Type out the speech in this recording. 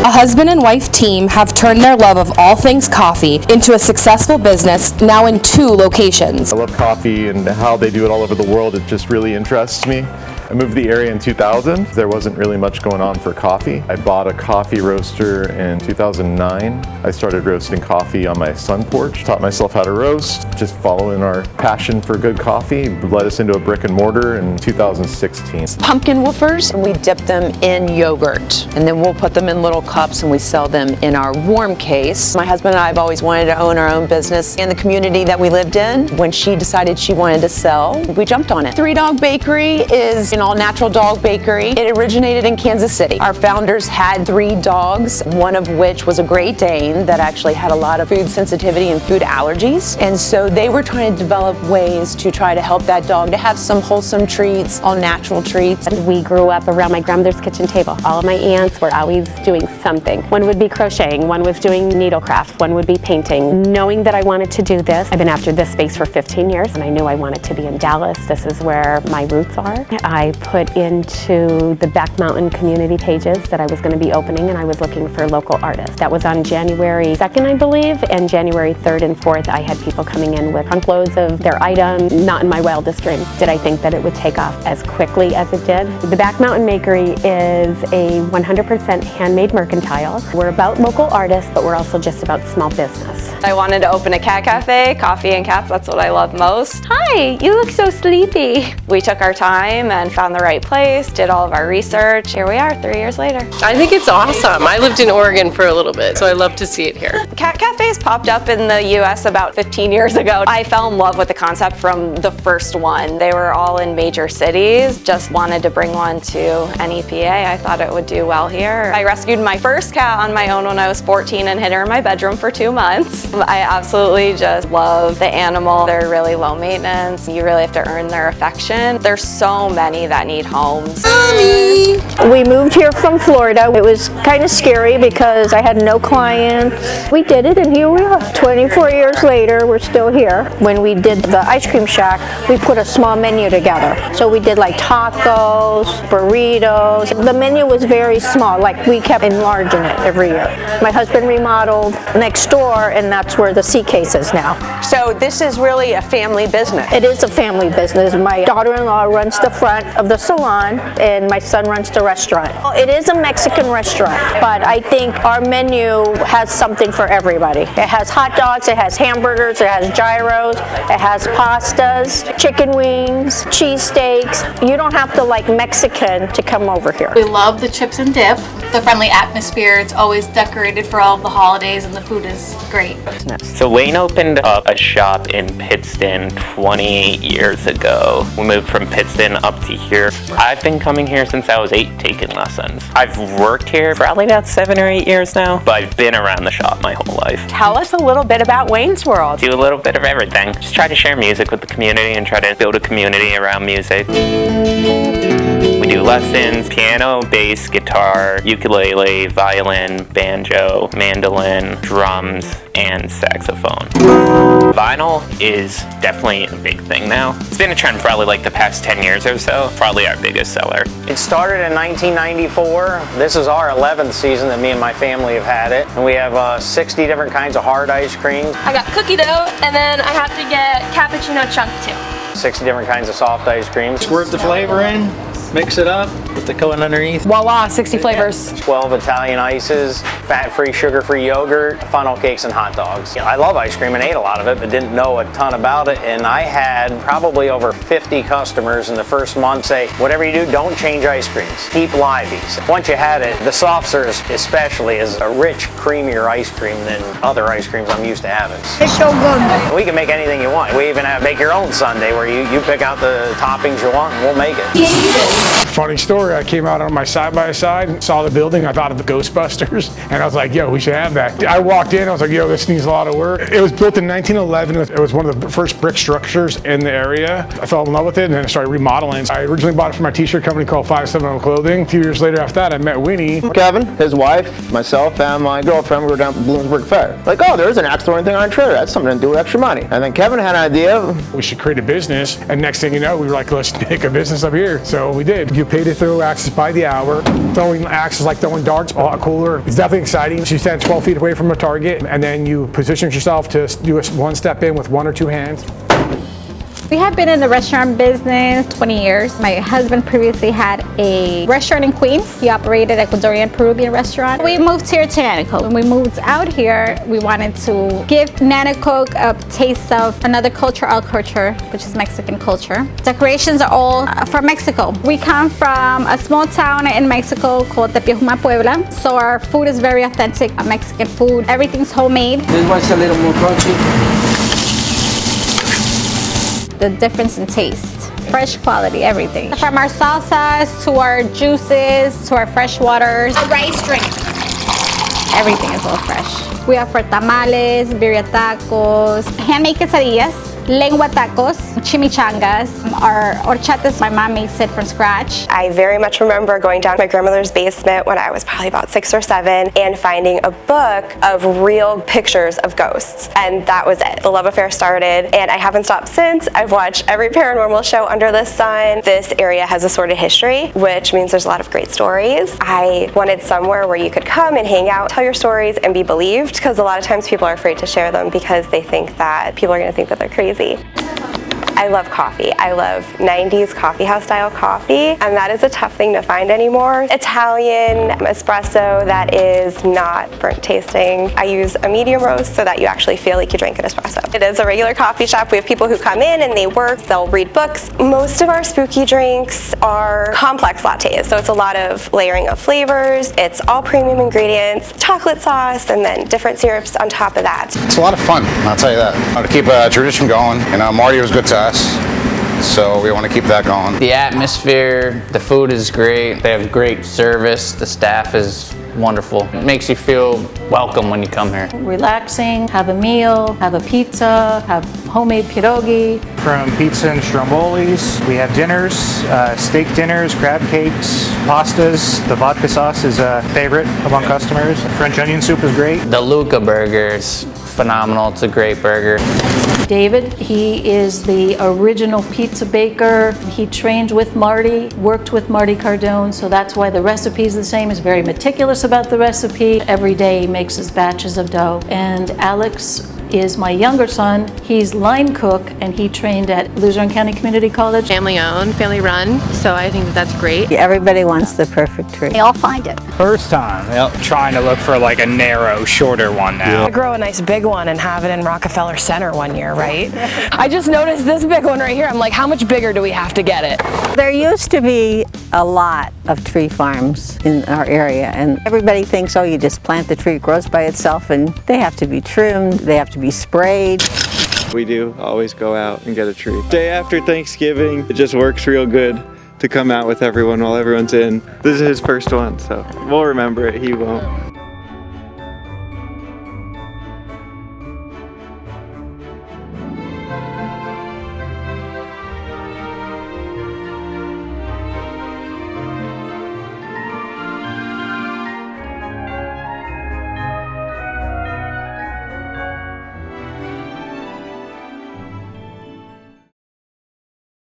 A husband and wife team have turned their love of all things coffee into a successful business now in 2 locations. I love coffee and how they do it all over the world. It just really interests me. I moved to the area in 2000. There wasn't really much going on for coffee. I bought a coffee roaster in 2009. I started roasting coffee on my sun porch, taught myself how to roast, just following our passion for good coffee, led us into a brick and mortar in 2016. Pumpkin woofers, and we dip them in yogurt, and then we'll put them in little cups and we sell them in our warm case. My husband and I have always wanted to own our own business in the community that we lived in. When she decided she wanted to sell, we jumped on it. Three Dog Bakery is an all-natural dog bakery. It originated in Kansas City. Our founders had 3 dogs, one of which was a Great Dane that actually had a lot of food sensitivity and food allergies. And so they were trying to develop ways to try to help that dog to have some wholesome treats, all natural treats. We grew up around my grandmother's kitchen table. All of my aunts were always doing something. One would be crocheting, one was doing needlecraft, one would be painting. Knowing that I wanted to do this, I've been after this space for 15 years and I knew I wanted to be in Dallas. This is where my roots are. I put into the Back Mountain community pages that I was going to be opening, and I was looking for local artists. That was on January 2nd, I believe, and January 3rd and 4th I had people coming in with trunk loads of their items. Not in my wildest dreams did I think that it would take off as quickly as it did. The Back Mountain Bakery is a 100% handmade mercantile. We're about local artists, but we're also just about small business. I wanted to open a cat cafe, coffee and cats, that's what I love most. Hi, you look so sleepy. We took our time and found the right place, did all of our research. Here we are 3 years later. I think it's awesome. I lived in Oregon for a little bit, so I love to see it here. Cat cafes popped up in the US about 15 years ago. I fell in love with the concept from the first one. They were all in major cities, just wanted to bring one to NEPA. I thought it would do well here. I rescued my first cat on my own when I was 14 and hid her in my bedroom for 2 months. I absolutely just love the animal. They're really low maintenance. You really have to earn their affection. There's so many that need homes. We moved here from Florida. It was kind of scary because I had no clients. We did it and here we are. 24 years later, we're still here. When we did the ice cream shack, we put a small menu together. So we did like tacos, burritos. The menu was very small, like we kept enlarging it every year. My husband remodeled next door and that's where the C case is now. So this is really a family business. It is a family business. My daughter-in-law runs the front of the salon and my son runs the restaurant. It is a Mexican restaurant, but I think our menu has something for everybody. It has hot dogs, it has hamburgers, it has gyros, it has pastas, chicken wings, cheesesteaks. You don't have to like Mexican to come over here. We love the chips and dip, the friendly atmosphere. It's always decorated for all of the holidays and the food is great. So Wayne opened up a shop in Pittston 28 years ago. We moved from Pittston up to here. I've been coming here since I was 8 taking lessons. I've worked here for probably about 7 or 8 years now, but I've been around the shop my whole life. Tell us a little bit about Wayne's World. Do a little bit of everything. Just try to share music with the community and try to build a community around music. We do lessons, piano, bass, guitar, ukulele, violin, banjo, mandolin, drums, and saxophone. Vinyl is definitely a big thing now. It's been a trend probably like the past 10 years or so, probably our biggest seller. It started in 1994. This is our 11th season that me and my family have had it. And we have 60 different kinds of hard ice cream. I got cookie dough and then I have to get cappuccino chunk too. 60 different kinds of soft ice cream. Squirt the flavor in, mix it up, put the cone underneath. Voila, 60 flavors. 12 Italian ices, fat-free, sugar-free yogurt, funnel cakes, and hot dogs. You know, I love ice cream and ate a lot of it, but didn't know a ton about it. And I had probably over 50 customers in the first month say, whatever you do, don't change ice creams. Keep Liveys. Once you had it, the soft serve especially is a rich, creamier ice cream than other ice creams I'm used to having. It's so good. We can make anything you want. We even have make your own sundae where you pick out the toppings you want and we'll make it. Funny story, I came out on my side-by-side, saw the building, I thought of the Ghostbusters, and I was like, yo, we should have that. I walked in, I was like, yo, this needs a lot of work. It was built in 1911, it was one of the first brick structures in the area. I fell in love with it and then I started remodeling. I originally bought it from my t-shirt company called 570 Clothing. A few years later after that, I met Winnie. Kevin, his wife, myself, and my girlfriend, we were down at Bloomsburg Fair. Like, oh, there's an axe throwing thing on a trailer, that's something to do with extra money. And then Kevin had an idea. We should create a business, and next thing you know, we were like, let's make a business up here. So we did. You pay to throw axes by the hour. Throwing axes like throwing darts, a lot cooler. It's definitely exciting. You stand 12 feet away from a target, and then you position yourself to do a one step in with 1 or 2 hands. We have been in the restaurant business 20 years. My husband previously had a restaurant in Queens. He operated an Ecuadorian Peruvian restaurant. We moved here to Nanticoke. When we moved out here, we wanted to give Nanticoke a taste of another culture, our culture, which is Mexican culture. Decorations are all from Mexico. We come from a small town in Mexico called Tepiojuma, Puebla. So our food is very authentic Mexican food. Everything's homemade. This one's a little more crunchy. The difference in taste, fresh quality, everything. From our salsas to our juices to our fresh waters, a rice drink. Everything is all fresh. We offer tamales, birria tacos, handmade quesadillas, lengua tacos, chimichangas. Our horchatas, my mom makes it from scratch. I very much remember going down to my grandmother's basement when I was probably about 6 or 7 and finding a book of real pictures of ghosts. And that was it. The love affair started, and I haven't stopped since. I've watched every paranormal show under the sun. This area has a sordid history, which means there's a lot of great stories. I wanted somewhere where you could come and hang out, tell your stories, and be believed, because a lot of times people are afraid to share them because they think that people are going to think that they're crazy. I love coffee. I love 90s coffee house style coffee, and that is a tough thing to find anymore. Italian espresso that is not burnt tasting. I use a medium roast so that you actually feel like you drank an espresso. It is a regular coffee shop. We have people who come in and they work, they'll read books. Most of our spooky drinks are complex lattes, so it's a lot of layering of flavors. It's all premium ingredients, chocolate sauce, and then different syrups on top of that. It's a lot of fun, I'll tell you that. To keep a tradition going, Marty was good to us, so we want to keep that going. The atmosphere, the food is great. They have great service. The staff is wonderful. It makes you feel welcome when you come here. Relaxing, have a meal, have a pizza, have homemade pierogi. From pizza and strombolis, we have dinners, steak dinners, crab cakes, pastas. The vodka sauce is a favorite among customers. French onion soup is great. The Luca burger is phenomenal. It's a great burger. David, he is the original pizza baker. He trained with Marty, worked with Marty Cardone, so that's why the recipe is the same. He's very meticulous about the recipe. Every day he makes his batches of dough. And Alex is my younger son. He's line cook, and he trained at Luzerne County Community College. Family owned, family run, so I think that's great. Everybody wants the perfect tree. They all find it. First time, trying to look for like a narrow, shorter one now. I grow a nice big one and have it in Rockefeller Center one year, right? I just noticed this big one right here. I'm like, how much bigger do we have to get it? There used to be a lot of tree farms in our area, and everybody thinks, oh, you just plant the tree, it grows by itself, and they have to be trimmed, they have to be sprayed. We do always go out and get a tree. Day after Thanksgiving, it just works real good to come out with everyone while everyone's in. This is his first one, so we'll remember it, he won't.